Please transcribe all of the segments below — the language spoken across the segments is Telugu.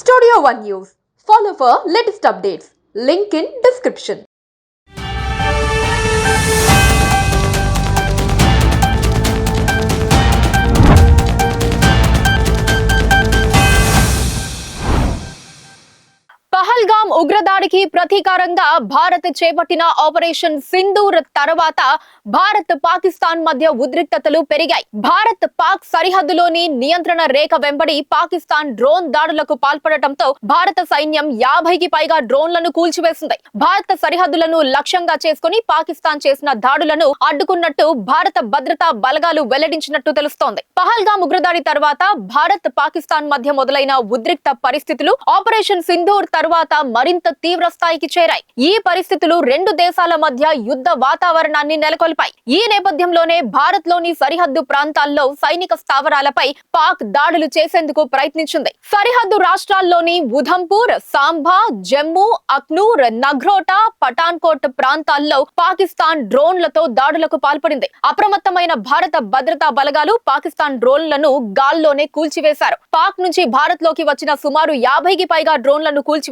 Studio One News. Follow for latest updates. Link in description. Pahalgam ఉగ్రదాడికి ప్రతీకారంగా Bharat చేపట్టిన ఆపరేషన్ సింధూర్ తర్వాత భారత్ పాకిస్తాన్ మధ్య ఉద్రిక్తతలు పెరిగాయి. భారత్ పాక్ సరిహద్దులోని నియంత్రణ రేఖ వెంబడి పాకిస్తాన్ డ్రోన్ దాడులకు పాల్పడటంతో భారత సైన్యం 50కి పైగా డ్రోన్లను కూల్చివేసింది. భారత సరిహద్దులను లక్ష్యంగా చేసుకుని పాకిస్తాన్ చేసిన దాడులను అడ్డుకున్నట్టు భారత భద్రతా బలగాలు వెల్లడించినట్టు తెలుస్తోంది. పహల్గామ్ ఉగ్రదాడి తర్వాత భారత్ పాకిస్తాన్ మధ్య మొదలైన ఉద్రిక్త పరిస్థితులు ఆపరేషన్ సింధూర్ తర్వాత మరింత తీవ్ర స్థాయికి చేరాయి. ఈ పరిస్థితులు రెండు దేశాల మధ్య యుద్ధ వాతావరణాన్ని నెలకొల్పాయి. ఈ నేపథ్యంలోనే భారత్ లోని సరిహద్దు ప్రాంతాల్లో సైనిక స్థావరాలపై పాక్ దాడులు చేసేందుకు ప్రయత్నించింది. సరిహద్దు రాష్ట్రాల్లోని ఉధంపూర్, సాంబా, జమ్మూ, అఖ్నూర్, నగ్రోటా, పఠాన్కోట్ ప్రాంతాల్లో పాకిస్తాన్ డ్రోన్లతో దాడులకు పాల్పడింది. అప్రమత్తమైన భారత భద్రతా బలగాలు పాకిస్తాన్ డ్రోన్లను గాల్లోనే కూల్చివేశారు. పాక్ నుంచి భారత్ లోకి వచ్చిన సుమారు 50కి పైగా డ్రోన్లను కూల్చివేసినట్టు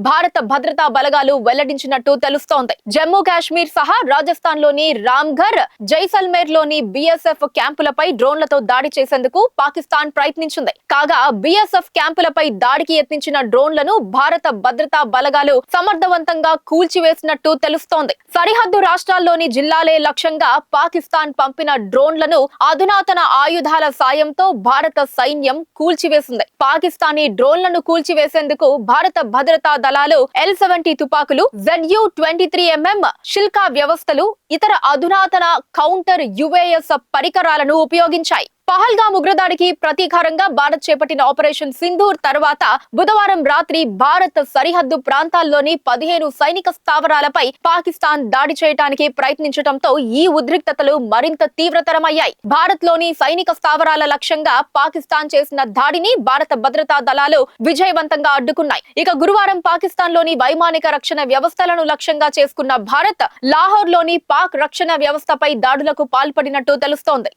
భారత భద్రతా బలగాలు వెల్లడించినట్టు తెలుస్తోంది. జమ్మూ కాశ్మీర్ సహా రాజస్థాన్ లోని రామ్ఘర్, జైసల్మేర్ లోని బిఎస్ఎఫ్ క్యాంపులపై డ్రోన్లతో దాడి చేసేందుకు పాకిస్తాన్ ప్రయత్నించింది. కాగా బిఎస్ఎఫ్ క్యాంపులపై దాడికి యత్నించిన డ్రోన్లను భారత భద్రతా బలగాలు సమర్థవంతంగా కూల్చివేసినట్టు తెలుస్తోంది. సరిహద్దు రాష్ట్రాల్లోని జిల్లాలే లక్ష్యంగా పాకిస్తాన్ పంపిన డ్రోన్లను అధునాతన ఆయుధాల సాయంతో భారత సైన్యం కూల్చివేసింది. పాకిస్తానీ డ్రోన్లను కూల్చివేసేందుకు భారత భద్రతా దళాలు L-70 తుపాకులు, ZU-23mm షిల్కా వ్యవస్థలు, ఇతర అధునాతన కౌంటర్ UAS పరికరాలను ఉపయోగించాయి. పహల్గామ్ ఉగ్రదాడికి ప్రతీకారంగా భారత్ చేపట్టిన ఆపరేషన్ సింధూర్ తర్వాత బుధవారం రాత్రి భారత్ సరిహద్దు ప్రాంతాల్లోని 15 సైనిక స్థావరాలపై పాకిస్తాన్ దాడి చేయడానికి ప్రయత్నించడంతో ఈ ఉద్రిక్తతలు మరింత తీవ్రతరమయ్యాయి. భారత్ లోని సైనిక స్థావరాల లక్ష్యంగా పాకిస్తాన్ చేసిన దాడిని భారత భద్రతా దళాలు విజయవంతంగా అడ్డుకున్నాయి. ఇక గురువారం పాకిస్తాన్ లోని వైమానిక రక్షణ వ్యవస్థలను లక్ష్యంగా చేసుకున్న భారత్ లాహోర్ లోని పాక్ రక్షణ వ్యవస్థపై దాడులకు పాల్పడినట్టు తెలుస్తోంది.